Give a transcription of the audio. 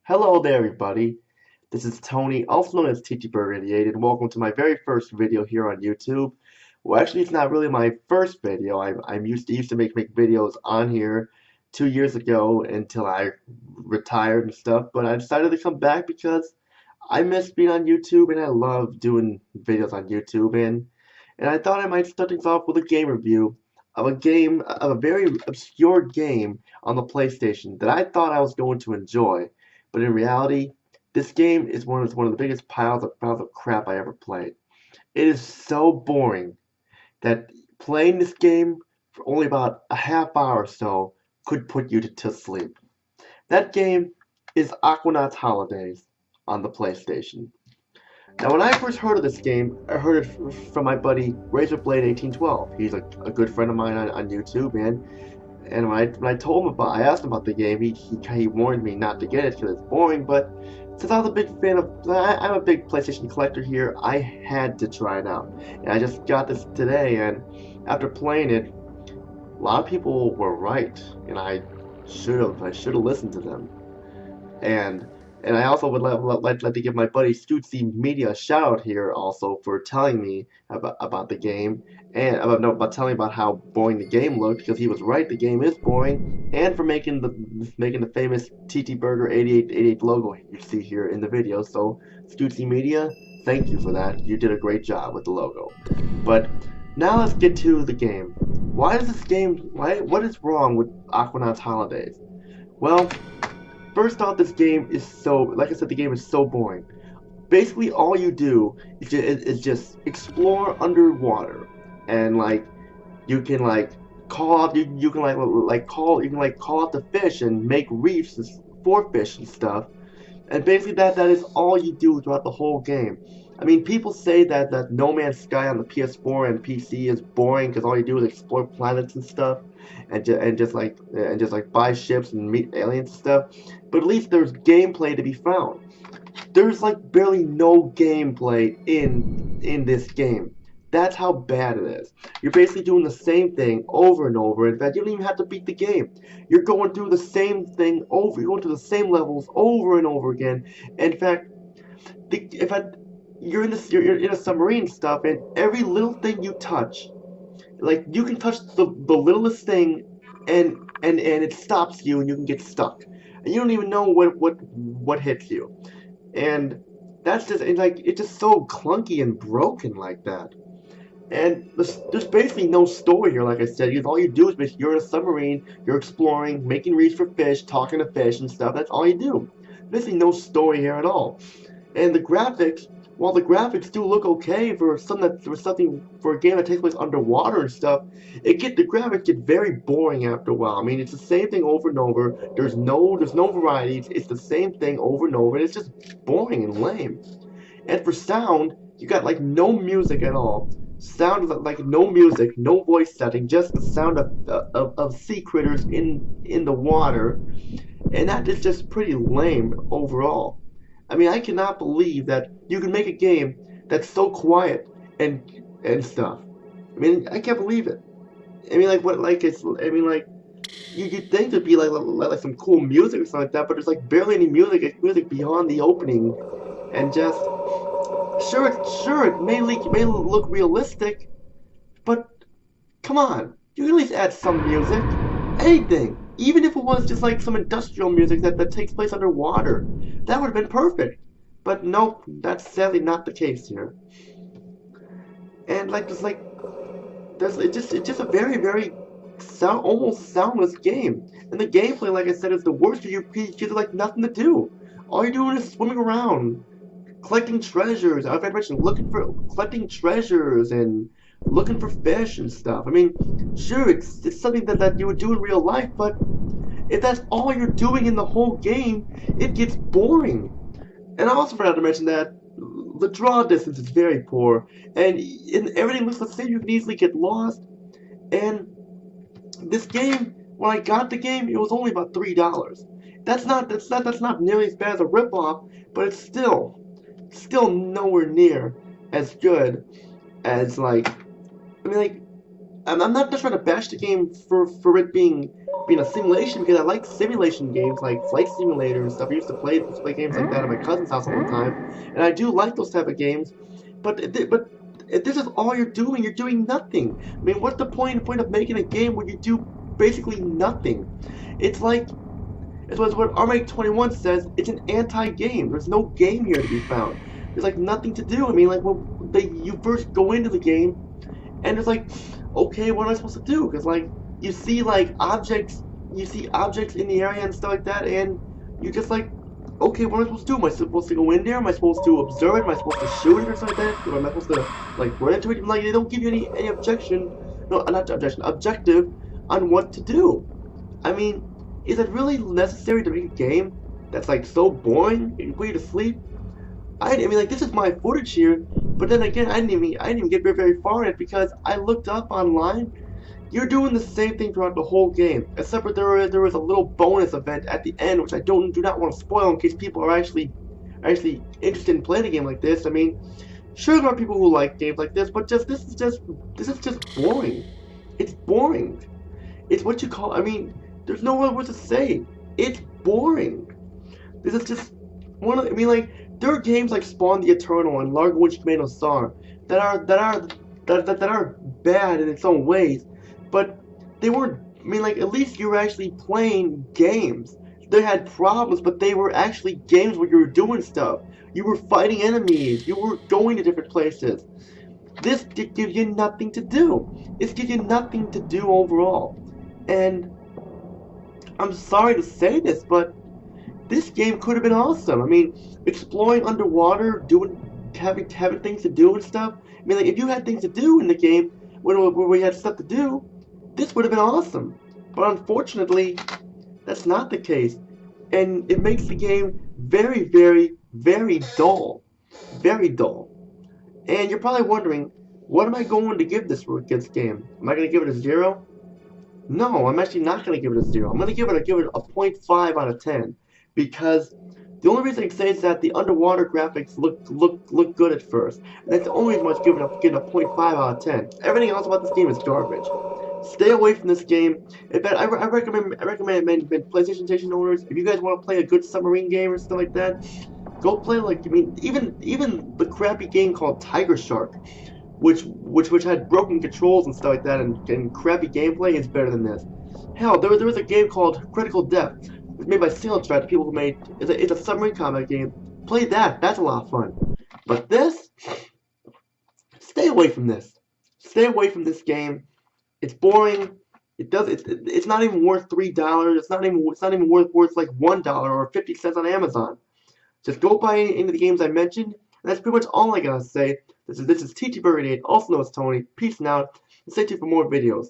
Hello there, everybody. This is Tony, also known as TTBurger88, and welcome to my very first video here on YouTube. Well, actually, it's not really my first video. I'm used to make videos on here 2 years ago until I retired and stuff. But I decided to come back because I miss being on YouTube and I love doing videos on YouTube. And I thought I might start things off with a game review of a very obscure game on the PlayStation that I thought I was going to enjoy. But in reality, this game is one of the biggest piles of crap I ever played. It is so boring that playing this game for only about a half hour or so could put you to sleep. That game is Aquanauts Holidays on the PlayStation. Now, when I first heard of this game, I heard it from my buddy Razorblade1812. He's a good friend of mine on YouTube, and when I told him I asked him about the game, he warned me not to get it because it's boring. But since I was a big fan I'm a big PlayStation collector here, I had to try it out. And I just got this today, and after playing it, a lot of people were right, and I should have listened to them. And and I also would like to give my buddy ScootZMedia a shout out here also for telling me about the game and about telling me about how boring the game looked, because he was right, the game is boring, and for making the famous TTBurger88 logo you see here in the video. So ScootZMedia, thank you for that. You did a great job with the logo. But now let's get to the game. What is wrong with Aquanauts Holidays? Well, first off, this game is like I said, the game is so boring. Basically, all you do is just explore underwater, and like you can like call out you can call out the fish and make reefs for fish and stuff. And basically, that is all you do throughout the whole game. I mean, people say that No Man's Sky on the PS4 and PC is boring because all you do is explore planets and stuff, and just like buy ships and meet aliens and stuff. But at least there's gameplay to be found. There's like barely no gameplay in this game. That's how bad it is. You're basically doing the same thing over and over. In fact, you don't even have to beat the game. You're going through the same thing over. You're going through the same levels over and over again. In fact, you're in a submarine stuff, and every little thing you touch, like you can touch the littlest thing, and it stops you, and you can get stuck, and you don't even know what hits you, and that's just it's just so clunky and broken like that. And there's basically no story here, like I said, because all you do is you're in a submarine, you're exploring, making reefs for fish, talking to fish and stuff. That's all you do. Basically no story here at all. And the graphics, while the graphics do look okay for something for a game that takes place underwater and stuff, the graphics get very boring after a while. I mean, it's the same thing over and over. There's no variety. It's the same thing over and over, and it's just boring and lame. And for sound, you got like no music at all. Sound like no music, no voice setting, just the sound of sea critters in the water, and that is just pretty lame overall. I mean, I cannot believe that you can make a game that's so quiet and stuff. I mean, I can't believe it. I mean, like what? Like it's. I mean, like you'd think there'd be like some cool music or something like that, but there's like barely any music. It's music beyond the opening, and just sure it may look realistic, but come on, you can at least add some music, anything. Even if it was just like some industrial music that takes place underwater, that would have been perfect. But nope, that's sadly not the case here. And it's just a very almost soundless game. And the gameplay, like I said, is the worst because there's like nothing to do. All you're doing is swimming around, collecting treasures. I've mentioned collecting treasures and looking for fish and stuff. I mean, sure, it's something that you would do in real life, but if that's all you're doing in the whole game, it gets boring. And I also forgot to mention that the draw distance is very poor, and everything looks the same. You can easily get lost. And this game, when I got the game, it was only about $3. That's not nearly as bad as a ripoff, but it's still nowhere near as good as I'm not just trying to bash the game for it being a simulation, because I like simulation games like Flight Simulator and stuff. I used to play games like that at my cousin's house all the time, and I do like those type of games. But if this is all you're doing, you're doing nothing. I mean, what's the point of making a game where you do basically nothing? It's like it's what Armag21 says. It's an anti-game. There's no game here to be found. There's like nothing to do. I mean, like you first go into the game, and it's like, okay, what am I supposed to do? Because like you see objects in the area and stuff like that, and you just like, okay, what am I supposed to do? Am I supposed to go in there? Am I supposed to observe it? Am I supposed to shoot it or something like that? Or am I supposed to like run into it? Like they don't give you any objection, no, not objection, objective on what to do. I mean, is it really necessary to make a game that's like so boring and put you to sleep? I mean, like, this is my footage here, but then again, I didn't even get very far in it, because I looked up online. You're doing the same thing throughout the whole game, except for there was a little bonus event at the end, which I do not want to spoil in case people are actually interested in playing a game like this. I mean, sure there are people who like games like this, but this is just boring. It's boring. It's what you call. I mean, there's no other words to say. It's boring. This is just one of. I mean, like, there are games like Spawn the Eternal and Largo Winch Commando SAR that are bad in its own ways, but they weren't. I mean, like, at least you were actually playing games. They had problems, but they were actually games where you were doing stuff. You were fighting enemies. You were going to different places. This gives you nothing to do. It gives you nothing to do overall. And I'm sorry to say this, but this game could have been awesome. I mean, exploring underwater, having things to do and stuff. I mean, like, if you had things to do in the game where we had stuff to do, this would have been awesome. But unfortunately, that's not the case, and it makes the game very dull, very dull. And you're probably wondering, what am I going to give this game? Am I going to give it a 0? No, I'm actually not going to give it a 0. I'm going to give it a 0.5 out of 10. Because the only reason I can say is that the underwater graphics look good at first. And that's the only reason I'm giving a 0.5 out of 10. Everything else about this game is garbage. Stay away from this game. In fact, I recommend PlayStation Station owners, if you guys want to play a good submarine game or stuff like that, go play, like, I mean, even the crappy game called Tiger Shark, which had broken controls and stuff like that, and crappy gameplay, is better than this. Hell, there was a game called Critical Depth. It's made by Sailtrap, the people who made it's a submarine combat game. Play that. That's a lot of fun. But this, stay away from this. Stay away from this game. It's boring. It's not even worth $3. It's not even worth like $1 or 50 cents on Amazon. Just go buy any of the games I mentioned, and that's pretty much all I gotta say. This is TTBurger88, also known as Tony. Peace out, and stay tuned for more videos.